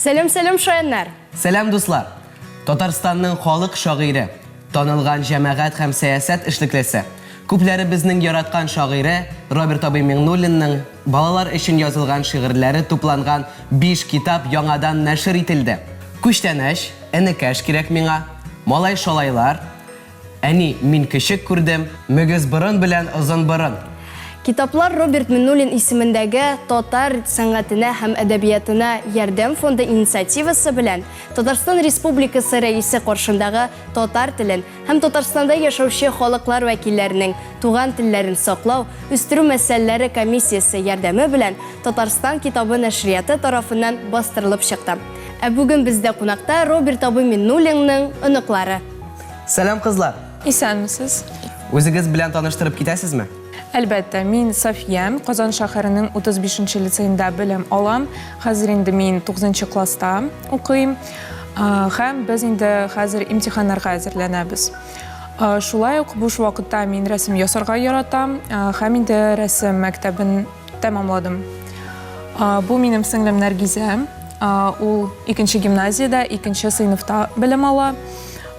Сәлем шаяннар. Сәлем дуслар. Татарстанның халык шагыйре, танылган җәмәгать һәм сәясәт эшлеклесе. Күпләре безнең яраткан шагыйре Роберт Абый Миңнуллинның балалар өчен язылган шигырьләре тупланган 5 китап яңадан нәшер ителде. Күчтәнәш, энекәш кирәк миңа, малай шалайлар, әни мин кечек күрдем, мөгез борын белән озын борын. Китаплар Роберт Миңнуллин исемендәге татар сәнгатенә һәм әдәбиятына ярдәм фонды инициативасы белән Татарстан Республикасы рәисе каршындагы татар телен һәм Татарстанда яшәүче халыклар вәкилләренең туган телләрен саклау, үстерү мәсьәләләре комиссиясе ярдәме белән Татарстан китабы нәшрияты тарафыннан бастырылып чыкты. Ә бүген бездә кунакта Роберт Абый Миңнуллинның оныклары. Сәлем кызлар. Исәнмесез? Үзегез белән таныштырып китәсезме? Әлбәттә, мин Сафия, Казан шәһәренең 35-нче лицейында белем алам. Хәзер инде мин 9-нчы класста укыйм. Һәм без инде хәзер имтиханнарга әзерләнәбез. Шулай ук буш вакытта мин рәсем ясарга яратам һәм инде рәсем мәктәбен тәмамладым. Бу минем сеңлем Нәргизә. Ул 2-нче гимназиядә, 2-нче сыйныфта белем ала.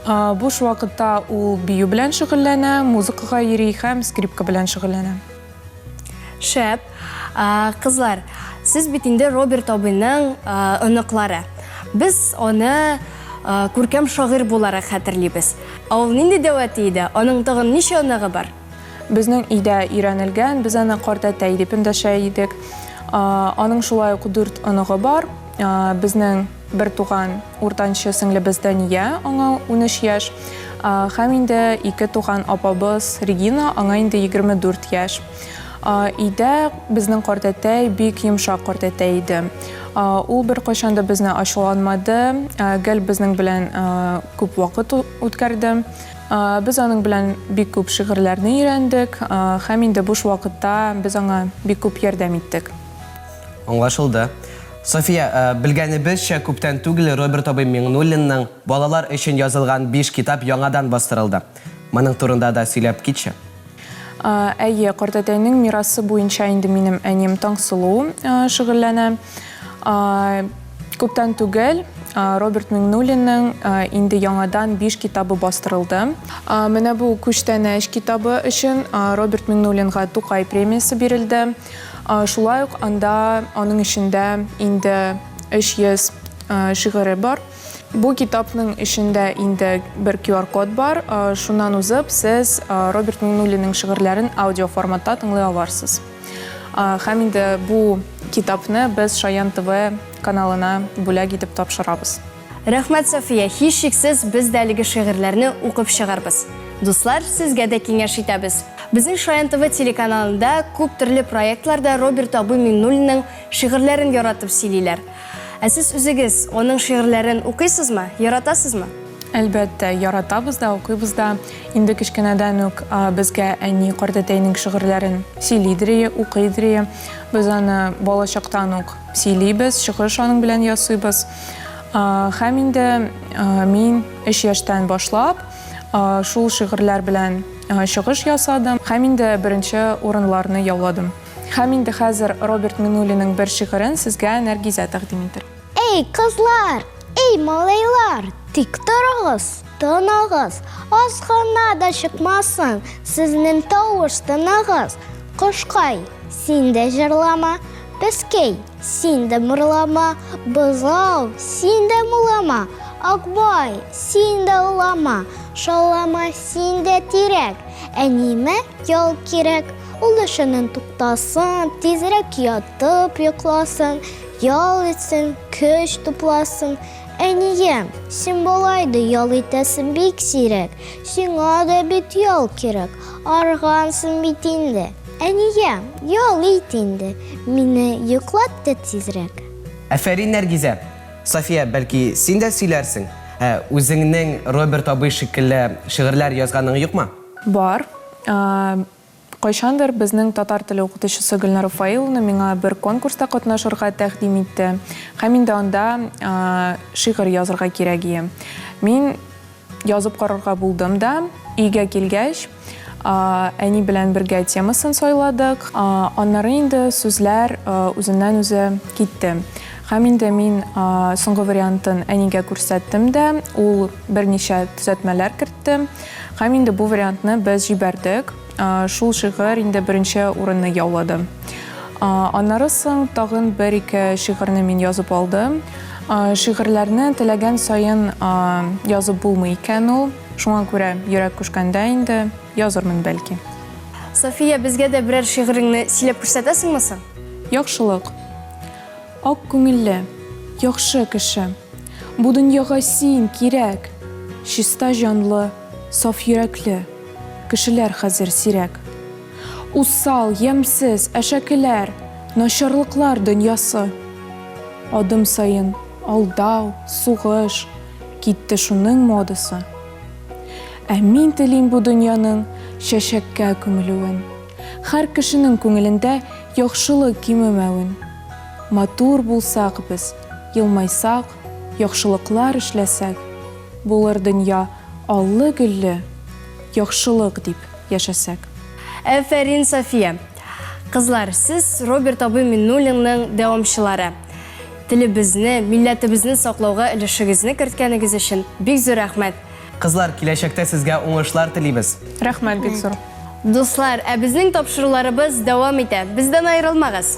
Буш вакытта ул бию белән шөгыльләнә, музыкага йөри һәм скрипка белән шөгыльләнә. Шәп, кызлар, сез бит инде Роберт Абыйның оныклары. Без аны күркәм шагыйрь буларак хәтерлибез. Ул нинди дәвәти иде? Аның тагын ничә оныгы бар? Безнең өйдә өйрәнелгән, без аны картәтәй дип эндәшә идек. Аның шулай ук 4 оныгы бар. Безнең бер туган уртанчы сеңлебез Дания, аңа 13 яшь. Һәм инде 2 туган апабыз Регина, аңа инде 24 яшь. Өйдә безнең картәтәй бик йомшак картәтәй иде. Ул бер кайчан да безне ачуланмады, гел безнең белән күп вакыт үткәрде. Без аның белән бик күп шигырьләрне өйрәндек, һәм инде буш вакытта без аңа бик күп ярдәм иттек. Аңлашылды. София, белгәнебезчә күптән түгел Роберт Абый Миңнуллинның балалар өчен язылган 5 китап яңадан бастырылды. Моның турында да сөйләп китче. Әйе, картәтәйнең мирасы буенча инде минем әнем Таңсылу шөгыльләнә. Күптән түгел Роберт Миңнуллинның инде яңадан 5 китабы бастырылды. Менә бу күчтәнәш китабы өчен Роберт Миңнуллинга Тукай премиясе бирелде. Шулай ук анда аның эчендә инде 300 шигыре бар. Бу китапның эчендә инде бер QR-код бар. Шуннан узып, сез Роберт Миңнуллинның шигырьләрен аудио форматта тыңлый аларсыз. Һәм инде бу китапны без Шаян ТВ каналына бүләк итеп тапшырабыз. Рәхмәт, София, һичшиксез без дә әлеге шигырьләрне укып чыгарбыз. Дуслар, сезгә дә киңәш итәбез. Безнең Шаян ТВ телеканалында күп төрле проектларда Роберт Абый Миңнуллинның шигырьләрен яратып сөйлиләр. Ә сез үзегез аның шигырьләрен укыйсызмы, яратасызмы? Әлбәттә, яратабыз да, укыйбыз да. Инде кичкенәдән үк безгә әни картәтәйнең шигырьләрен сөйлидер, укыйдыр. Без аны балачактан ук сөйлибез, чыгыш аның белән ясыйбыз. Һәм инде мин 3 яшьтән башлап шул шигырьләр белән чыгыш ясадым. Һәм инде беренче урыннарны яуладым. Һәм инде хәзер Роберт Миңнуллинның бер шигырен сезгә Нәргизә тәкъдим итер. Эй, кызлар! Эй, малайлар! Тик торыгыз, тынығыз, азғына да чыкмасын сезнең тавыш-тынығыз. Кошкай, син дә җырлама, Пескәй, син дә мырлама, Бызау, син дә мулама, Акбай, син дә улама, Шалама, син дә тирәк, Әнимә ял кирәк, ул эшеннән туктасын, тизрәк ятып йокласын, ял итсен, көч тупласын. Әнием, син балайды ял итәсен бик сирәк, сиңа да бит ял кирәк, аргансың бит инде. Әнием, ял ит инде, мине йоклат та тизрәк. Афәрин Нәргизә. София, бәлки син дә сөйләрсең. Үзеңнең Роберт Абый шикелле шигырьләр язганың юкмы? Бар. Кайчандыр безнең татар теле укытучысы Гөлнар Рафаиловна миңа бер конкурста катнашырга тәкъдим итте. Һәм инде анда шигырь язарга кирәк иде. Мин язып карарга булдым да, өйгә килгәч, әни белән бергә темасын сайладык. Аннары инде сүзләр үзеннән-үзе китте. Һәм инде мин соңгы вариантын әнигә күрсәттем дә, ул берничә төзәтмәләр кертте. Һәм инде бу вариантны без җибәрдек. Шул шигырь инде беренче урынны яулады. Аннары соң тагын бер-ике шигырьне мин язып алдым. Шигырьләрне теләгән сайын язып булмый икән ул. Шуңа күрә йөрәк күшкәндә инде язырмын бәлки. София, безгә дә берәр шигыреңне сөйләп күрсәтәсеңме соң? Яхшылык. Ак күңелле, яхшы кеше. Бу дөньяга син кирәк. Чиста җанлы, саф йөрәкле. Кешеләр хәзер сирәк. Усал, ямсыз, әшәкеләр, начарлыклар дөньясы. Адым сайын алдау, сугыш, китте шуның модасы. Ә мин телим бу дөньяның чәчәккә күмелүен. Һәр кешенең күңелендә яхшылык кимемәвен. Матур булсак без, елмайсак, яхшылыклар эшләсәк, булыр дөнья аллы-гөлле, яхшылык дип яшәсәк. Әфәрин, София. Кызлар, сез Роберт абый Миннуллинның дәвамчылары. Телебезне, милләтебезне саклауга өлешегезне керткәнегез өчен бик зур рәхмәт. Кызлар, киләчәктә сезгә уңышлар телибез. Рәхмәт бик зур. Дуслар, безнең тапшыруларыбыз дәвам итә. Бездән аерылмагыз.